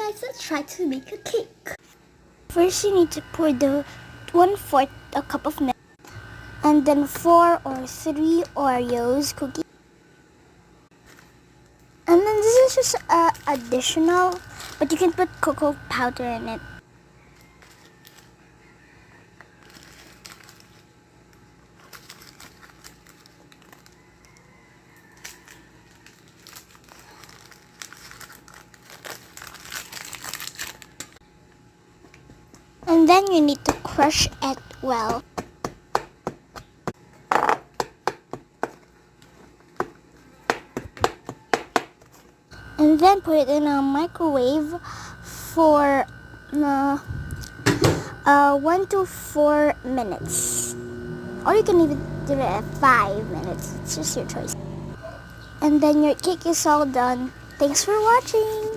guys, let's try to make a cake. First, you need to pour the 1/4 a cup of milk, and then 4 or 3 Oreos cookies. And then this is just additional, but you can put cocoa powder in it. And then you need to crush it well. And then put it in a microwave for 1 to 4 minutes. Or you can even do it at 5 minutes. It's just your choice. And then your cake is all done. Thanks for watching.